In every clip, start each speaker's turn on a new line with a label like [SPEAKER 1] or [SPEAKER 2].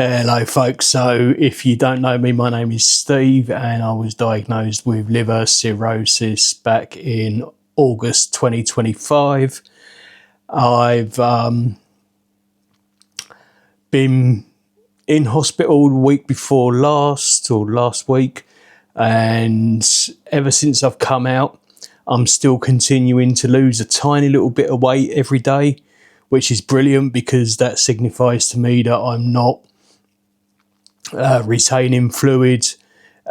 [SPEAKER 1] Hello folks, so if you don't know me, my name is Steve and I was diagnosed with liver cirrhosis back in August 2025. I've been in hospital the week before last week, and ever since I've come out I'm still continuing to lose a tiny little bit of weight every day, which is brilliant because that signifies to me that I'm not retaining fluid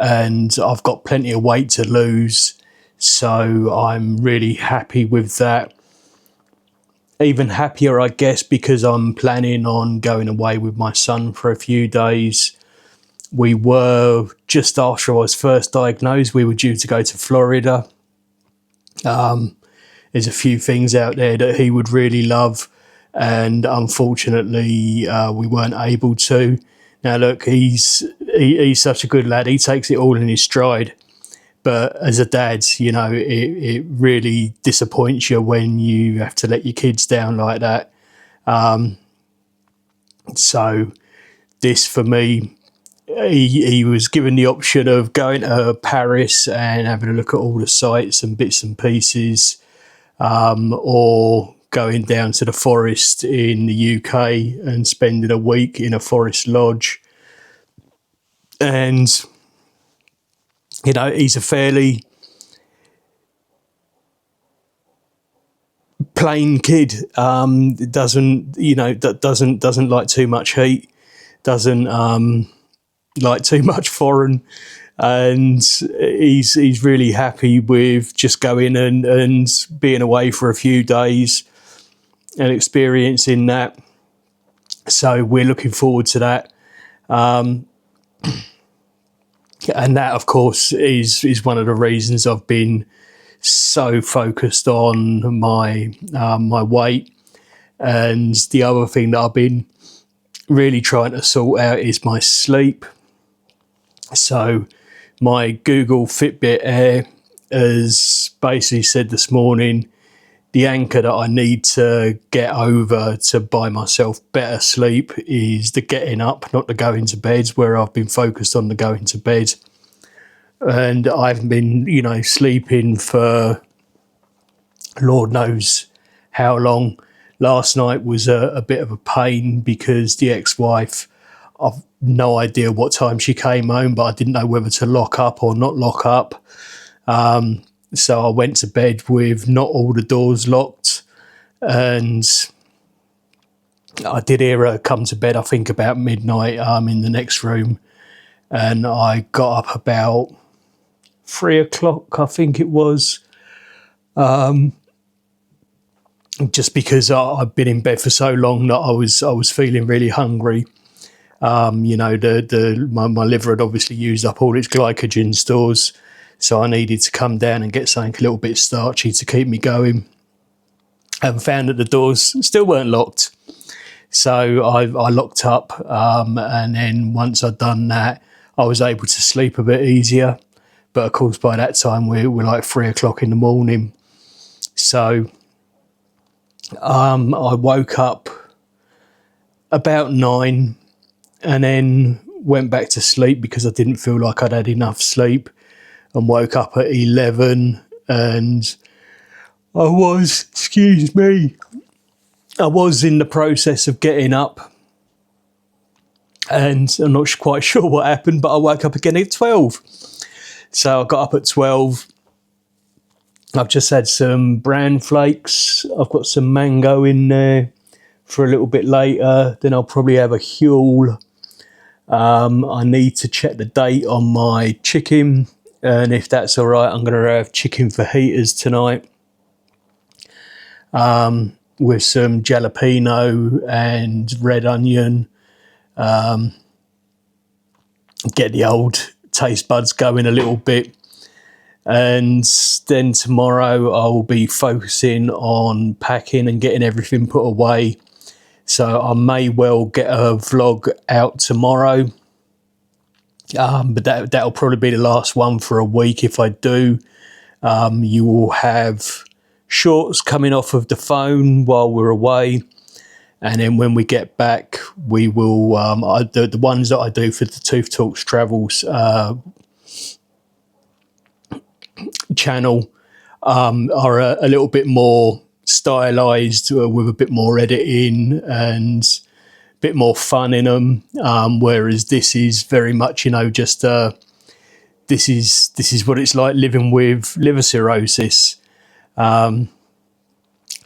[SPEAKER 1] and I've got plenty of weight to lose, so I'm really happy with that. Even happier, I guess, because I'm planning on going away with my son for a few days. We were, just after I was first diagnosed, we were due to go to Florida. There's a few things out there that he would really love, and unfortunately we weren't able to. Now look, he's such a good lad. He takes it all in his stride. But as a dad, you know, it really disappoints you when you have to let your kids down like that. So this for me, he was given the option of going to Paris and having a look at all the sites and bits and pieces, or going down to the forest in the UK and spending a week in a forest lodge. And, you know, he's a fairly plain kid. Doesn't like too much heat, doesn't like too much foreign, and he's really happy with just going and being away for a few days and experiencing that. So we're looking forward to that. And that, of course, is one of the reasons I've been so focused on my weight. And the other thing that I've been really trying to sort out is my sleep. So my Google Fitbit Air has basically said this morning, the anchor that I need to get over to buy myself better sleep is the getting up, not the going to bed, where I've been focused on the going to bed. And I've been, you know, sleeping for Lord knows how long. Last night was a bit of a pain because the ex-wife, I've no idea what time she came home, but I didn't know whether to lock up or not lock up. So I went to bed with not all the doors locked, and I did hear her come to bed, I think about midnight, in the next room. And I got up about 3 o'clock, I think it was, just because I've been in bed for so long that I was feeling really hungry. You know, my liver had obviously used up all its glycogen stores, so I needed to come down and get something a little bit starchy to keep me going. And found that the doors still weren't locked, so I locked up. And then once I'd done that, I was able to sleep a bit easier. But of course, by that time we're like 3 o'clock in the morning. So I woke up about 9 and then went back to sleep because I didn't feel like I'd had enough sleep, and woke up at 11, and I was in the process of getting up, and I'm not quite sure what happened, but I woke up again at 12. So I got up at 12. I've just had some bran flakes. I've got some mango in there for a little bit later. Then I'll probably have a Huel. I need to check the date on my chicken, and if that's all right, I'm going to have chicken fajitas tonight, with some jalapeno and red onion. Get the old taste buds going a little bit. And then tomorrow I'll be focusing on packing and getting everything put away. So I may well get a vlog out tomorrow. But that'll probably be the last one for a week. If I do, you will have shorts coming off of the phone while we're away, And then when we get back, we will the ones that I do for the Tooth Talks Travels channel are a little bit more stylized, with a bit more editing and a bit more fun in them. Whereas this is very much, just this is what it's like living with liver cirrhosis, trying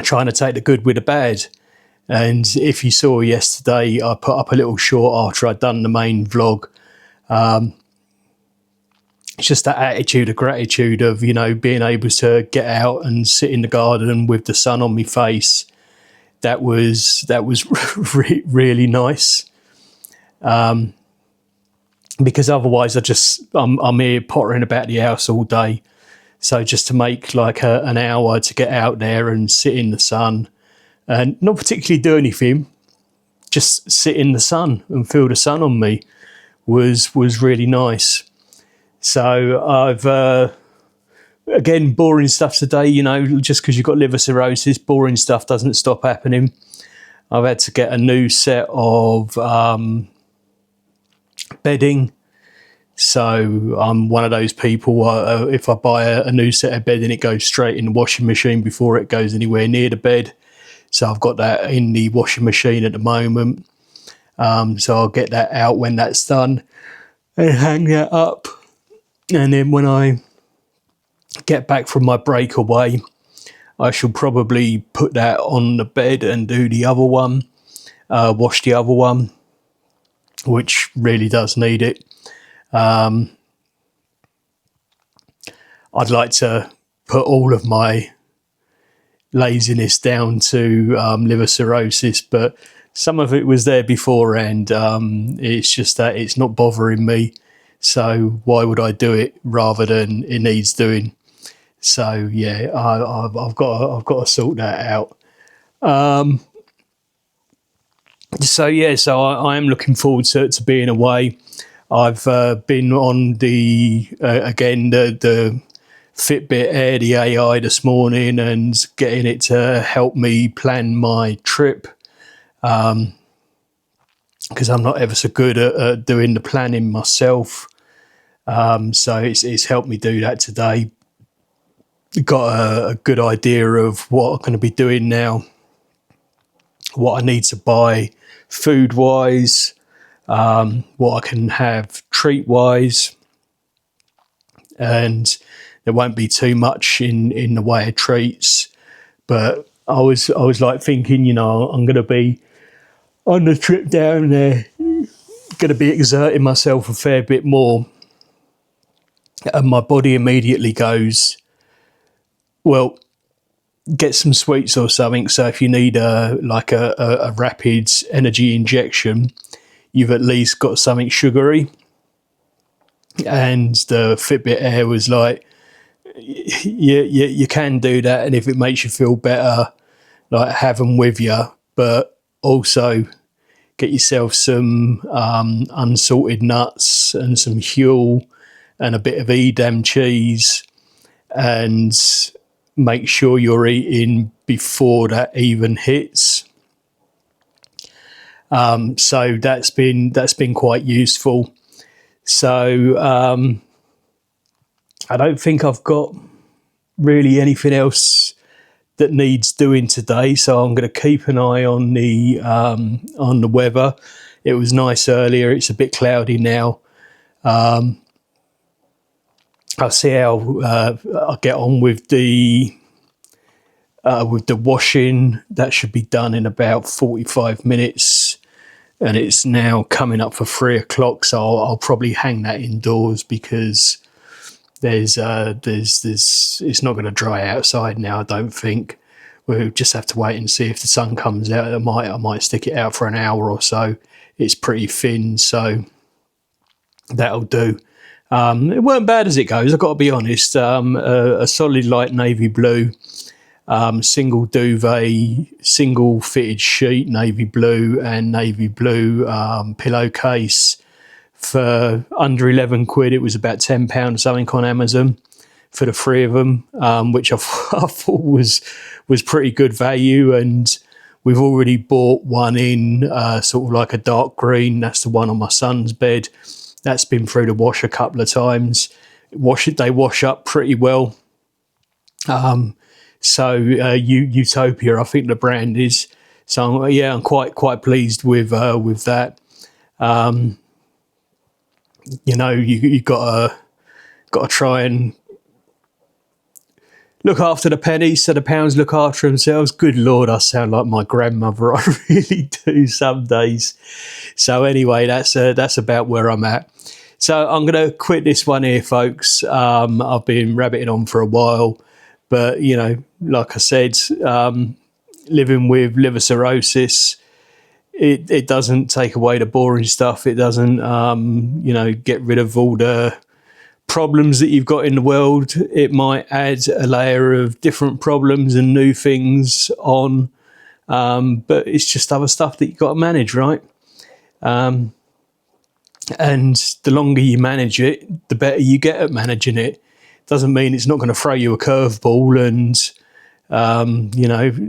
[SPEAKER 1] to take the good with the bad. And if you saw yesterday, I put up a little short after I'd done the main vlog. It's just that attitude of gratitude of, being able to get out and sit in the garden with the sun on my face. That was really nice. Because otherwise I'm here pottering about the house all day. So just to make like an hour to get out there and sit in the sun and not particularly do anything, just sit in the sun and feel the sun on me was really nice. So I've, again, boring stuff today, just because you've got liver cirrhosis, boring stuff doesn't stop happening. I've had to get a new set of bedding. So I'm one of those people, if I buy a new set of bedding, it goes straight in the washing machine before it goes anywhere near the bed. So I've got that in the washing machine at the moment. So I'll get that out when that's done and hang that up. And then when I get back from my breakaway, I shall probably put that on the bed and do the other one, wash the other one, which really does need it. I'd like to put all of my laziness down to liver cirrhosis, but some of it was there beforehand. It's just that it's not bothering me. So why would I do it rather than it needs doing? So yeah, I've got to sort that out. So I am looking forward to being away. I've been on the Fitbit Air, the AI this morning, and getting it to help me plan my trip. Because I'm not ever so good at doing the planning myself. So it's helped me do that today. Got a good idea of what I'm going to be doing now, what I need to buy food-wise, what I can have treat-wise, and there won't be too much in the way of treats. But I was like thinking, I'm going to be on the trip down there, going to be exerting myself a fair bit more. And my body immediately goes, well, get some sweets or something. So if you need a rapid energy injection, you've at least got something sugary. And the Fitbit Air was like, you can do that. And if it makes you feel better, like, have them with you. But also get yourself some unsalted nuts and some Huel and a bit of Edam cheese, and make sure you're eating before that even hits. So that's been quite useful. So I don't think I've got really anything else that needs doing today. So I'm going to keep an eye on the weather. It was nice earlier. It's a bit cloudy now. I'll see how I get on with the washing. That should be done in about 45 minutes, and it's now coming up for 3 o'clock. So I'll probably hang that indoors because there's it's not going to dry outside now. I don't think. We'll just have to wait and see if the sun comes out. I might stick it out for an hour or so. It's pretty thin, so that'll do. It weren't bad as it goes, I've got to be honest. A solid light navy blue, single duvet, single fitted sheet, navy blue, and navy blue pillowcase for under 11 quid. It was about £10 something on Amazon for the 3 of them, which I thought was pretty good value. And We've already bought one in sort of like a dark green. That's the one on my son's bed. That's been through the wash a couple of times. They wash up pretty well. Utopia, I think the brand is. So yeah, I'm quite pleased with that. You gotta try and look after the pennies so the pounds look after themselves. Good Lord, I sound like my grandmother. I really do some days. So anyway, that's about where I'm at. So I'm going to quit this one here, folks. I've been rabbiting on for a while, but like I said, living with liver cirrhosis, it doesn't take away the boring stuff. It doesn't, get rid of all the problems that you've got in the world. It might add a layer of different problems and new things on, but it's just other stuff that you've got to manage, right? And the longer you manage it, the better you get at managing it. Doesn't mean it's not going to throw you a curveball and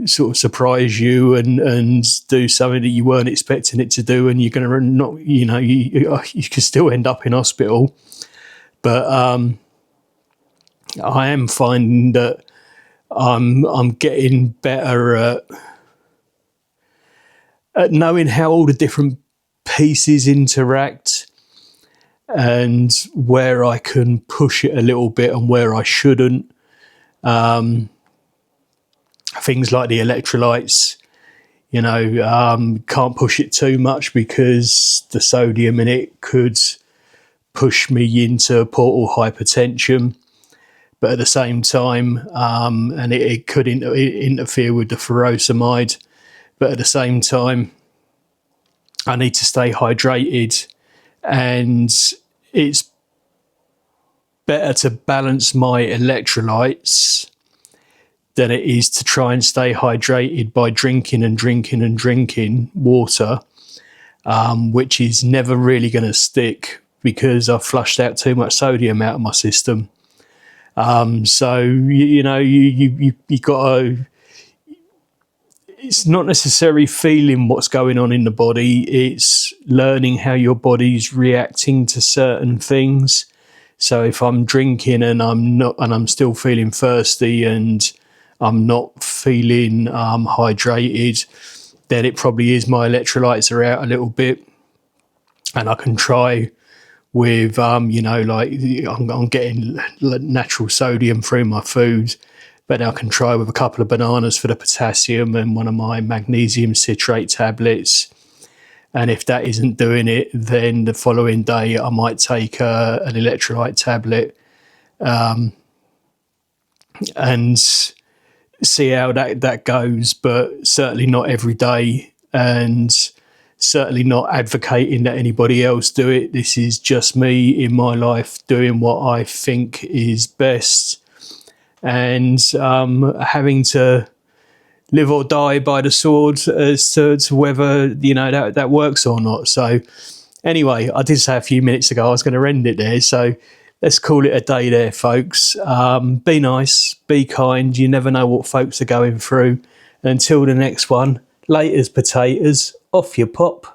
[SPEAKER 1] sort of surprise you and do something that you weren't expecting it to do, and you're going to not, you can still end up in hospital. But I am finding that I'm getting better at knowing how all the different pieces interact and where I can push it a little bit and where I shouldn't. Things like the electrolytes, can't push it too much because the sodium in it could push me into portal hypertension. But at the same time, and it could interfere with the furosemide. But at the same time, I need to stay hydrated, and it's better to balance my electrolytes than it is to try and stay hydrated by drinking water, which is never really going to stick because I've flushed out too much sodium out of my system. So you got to. It's not necessarily feeling what's going on in the body. It's learning how your body's reacting to certain things. So if I'm drinking and I'm still feeling thirsty and I'm not feeling hydrated, then it probably is my electrolytes are out a little bit, and I can try with I'm getting natural sodium through my food. But I can try with a couple of bananas for the potassium and one of my magnesium citrate tablets. And if that isn't doing it, then the following day I might take an electrolyte tablet and see how that goes. But certainly not every day, and certainly not advocating that anybody else do it. This is just me in my life doing what I think is best, and having to live or die by the sword as to whether that works or not. So anyway, I did say a few minutes ago I was going to end it there, so let's call it a day there, folks. Be nice, be kind. You never know what folks are going through. And until the next one, laters potatoes, off you pop.